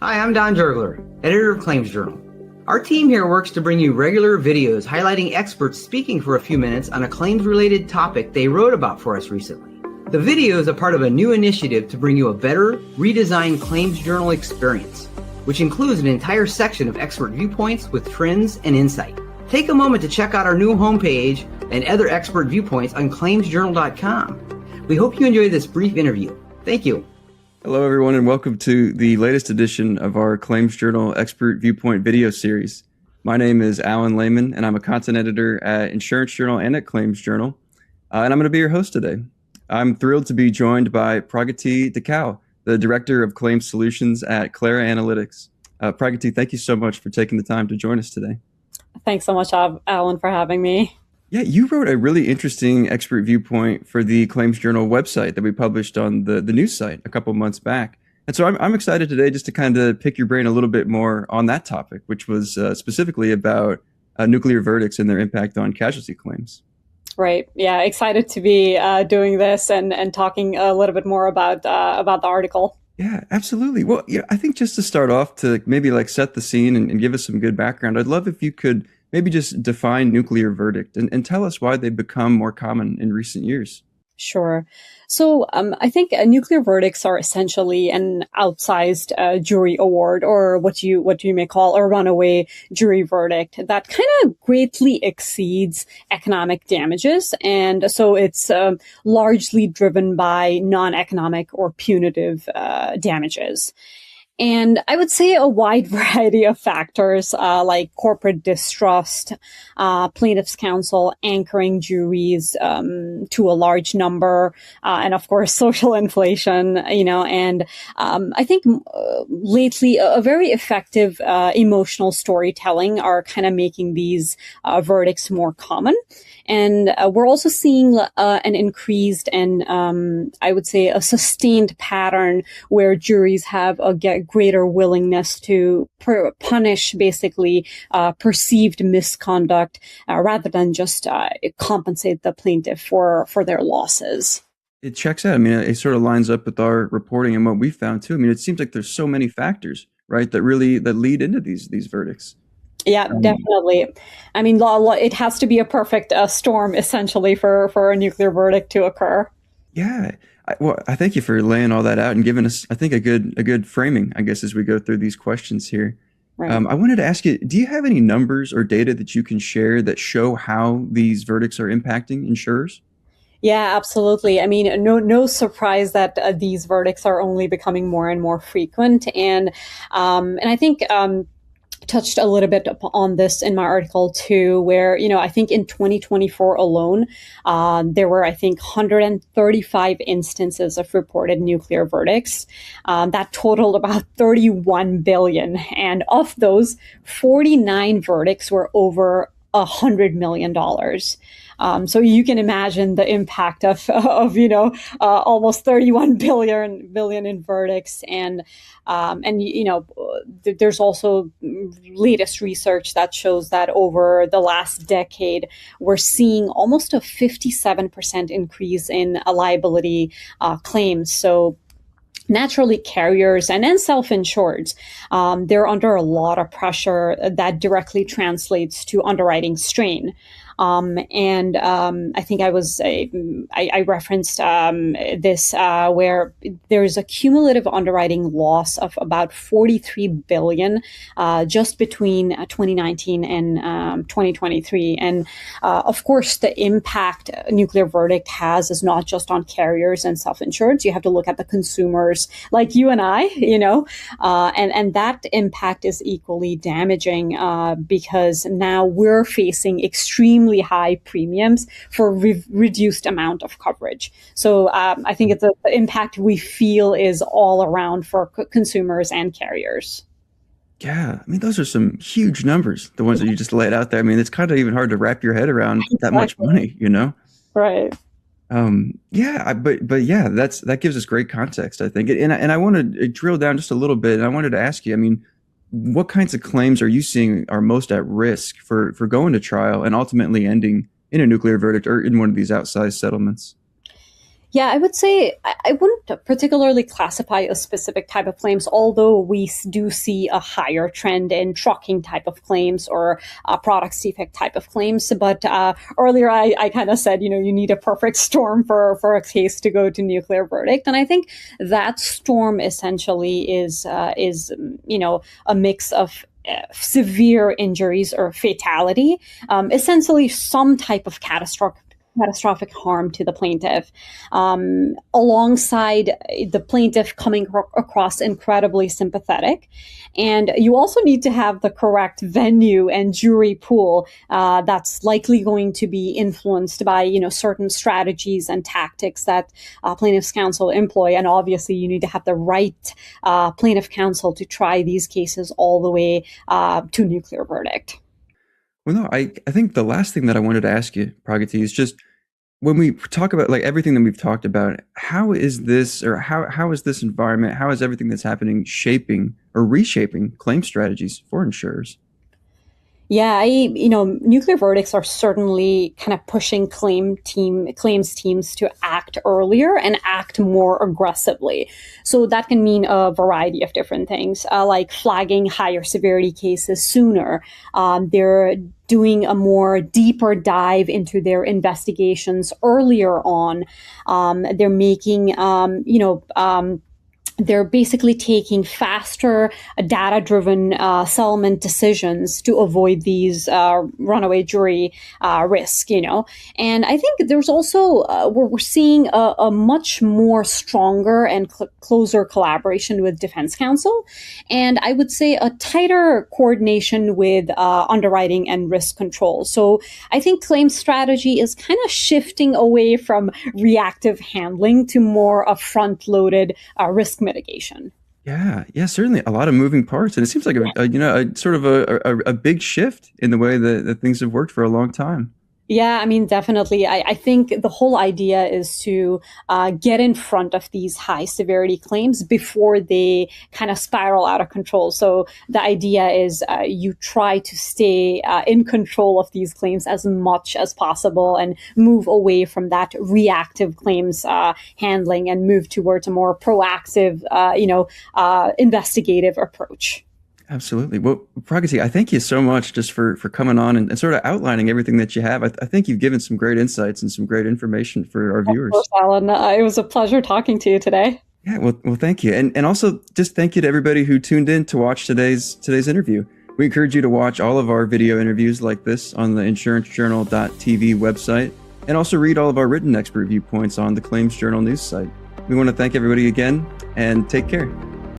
Hi, I'm Don Jurgler, editor of Claims Journal. Our team here works to bring you regular videos highlighting experts speaking for a few minutes on a claims-related topic they wrote about for us recently. The videos are part of a new initiative to bring you a better, redesigned Claims Journal experience, which includes an entire section of expert viewpoints with trends and insight. Take a moment to check out our new homepage and other expert viewpoints on claimsjournal.com. We hope you enjoy this brief interview. Thank you. Hello, everyone, and welcome to the latest edition of our Claims Journal Expert Viewpoint video series. My name is Alan Laman, and I'm a content editor at Insurance Journal and at Claims Journal, and I'm going to be your host today. I'm thrilled to be joined by Pragatee Dhakal, the Director of Claims Solutions at CLARA Analytics. Pragatee, thank you so much for taking the time to join us today. Thanks so much, Alan, for having me. Yeah, you wrote a really interesting expert viewpoint for the Claims Journal website that we published on the news site a couple months back. And so I'm excited today just to kind of pick your brain a little bit more on that topic, which was specifically about nuclear verdicts and their impact on casualty claims. Right. Yeah, excited to be doing this and talking a little bit more about the article. Yeah, absolutely. Well, yeah, I think just to start off to maybe like set the scene and give us some good background, I'd love if you could maybe just define nuclear verdict and tell us why they've become more common in recent years. Sure. So I think nuclear verdicts are essentially an outsized jury award, or what you may call a runaway jury verdict that kind of greatly exceeds economic damages. And so it's largely driven by non-economic or punitive damages. And I would say a wide variety of factors, like corporate distrust, plaintiffs' counsel anchoring juries to a large number, and of course social inflation. And I think lately a very effective emotional storytelling are kind of making these verdicts more common. And we're also seeing an increased and I would say a sustained pattern where juries have a greater willingness to punish basically perceived misconduct rather than just compensate the plaintiff for their losses. It checks out. I mean, it sort of lines up with our reporting and what we found too. I mean, it seems like there's so many factors, right, that lead into these verdicts. Yeah, definitely. I mean, it has to be a perfect storm, essentially, for a nuclear verdict to occur. Yeah. I thank you for laying all that out and giving us, I think, a good framing, I guess, as we go through these questions here. Right. I wanted to ask you, do you have any numbers or data that you can share that show how these verdicts are impacting insurers? Yeah, absolutely. I mean, no surprise that these verdicts are only becoming more and more frequent. And I think touched a little bit on this in my article too, where, I think in 2024 alone, there were, 135 instances of reported nuclear verdicts that totaled about 31 billion. And of those, 49 verdicts were over $100 million. So you can imagine the impact of almost 31 billion in verdicts. And there's also latest research that shows that over the last decade, we're seeing almost a 57% increase in liability claims. So naturally, carriers and self-insureds, they're under a lot of pressure that directly translates to underwriting strain. I think I referenced this where there's a cumulative underwriting loss of about 43 billion just between 2019 and 2023. And of course, the impact a nuclear verdict has is not just on carriers and self-insureds. You have to look at the consumers like you and I, and that impact is equally damaging because now we're facing extremely high premiums for reduced amount of coverage. So I think it's the impact we feel is all around for consumers and carriers. Yeah, I mean, those are some huge numbers, the ones that you just laid out there. I mean, it's kind of even hard to wrap your head around that much money, Right. Yeah, but yeah, that gives us great context, I think. And I want to drill down just a little bit. And I wanted to ask you, I mean, what kinds of claims are you seeing are most at risk for going to trial and ultimately ending in a nuclear verdict or in one of these outsized settlements? Yeah, I would say I wouldn't particularly classify a specific type of claims, although we do see a higher trend in trucking type of claims or product defect type of claims. But earlier I kind of said, you need a perfect storm for a case to go to nuclear verdict. And I think that storm essentially is a mix of severe injuries or fatality, essentially some type of catastrophic harm to the plaintiff, alongside the plaintiff coming across incredibly sympathetic. And you also need to have the correct venue and jury pool that's likely going to be influenced by, certain strategies and tactics that plaintiff's counsel employ. And obviously, you need to have the right plaintiff counsel to try these cases all the way to nuclear verdict. Well, no, I think the last thing that I wanted to ask you, Pragatee, is just when we talk about like everything that we've talked about, how is this environment, how is everything that's happening shaping or reshaping claim strategies for insurers? Yeah, nuclear verdicts are certainly kind of pushing claims teams to act earlier and act more aggressively. So that can mean a variety of different things, like flagging higher severity cases sooner. They're doing a more deeper dive into their investigations earlier on. They're making, they're basically taking faster data-driven settlement decisions to avoid these runaway jury risk, And I think there's also, we're seeing a much more stronger and closer collaboration with defense counsel. And I would say a tighter coordination with underwriting and risk control. So I think claim strategy is kind of shifting away from reactive handling to more of front-loaded risk mitigation. Yeah, certainly a lot of moving parts, and it seems like a sort of a big shift in the way that things have worked for a long time. Yeah, I mean, definitely. I think the whole idea is to get in front of these high severity claims before they kind of spiral out of control. So the idea is you try to stay in control of these claims as much as possible and move away from that reactive claims handling and move towards a more proactive, investigative approach. Absolutely. Well, Pragatee, I thank you so much just for coming on and sort of outlining everything that you have. I think you've given some great insights and some great information for our viewers. Of course, Alan. It was a pleasure talking to you today. Yeah, well, thank you. And also just thank you to everybody who tuned in to watch today's interview. We encourage you to watch all of our video interviews like this on the insurancejournal.tv website, and also read all of our written expert viewpoints on the Claims Journal news site. We want to thank everybody again, and take care.